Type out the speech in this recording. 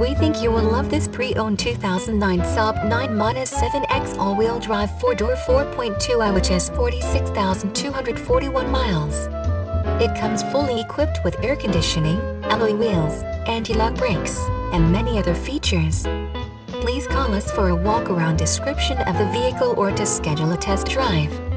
We think you will love this pre-owned 2009 SAAB 9-7X all-wheel drive 4-door 4.2i which has 46,241 miles. It comes fully equipped with air conditioning, alloy wheels, anti-lock brakes, and many other features. Please call us for a walk-around description of the vehicle or to schedule a test drive.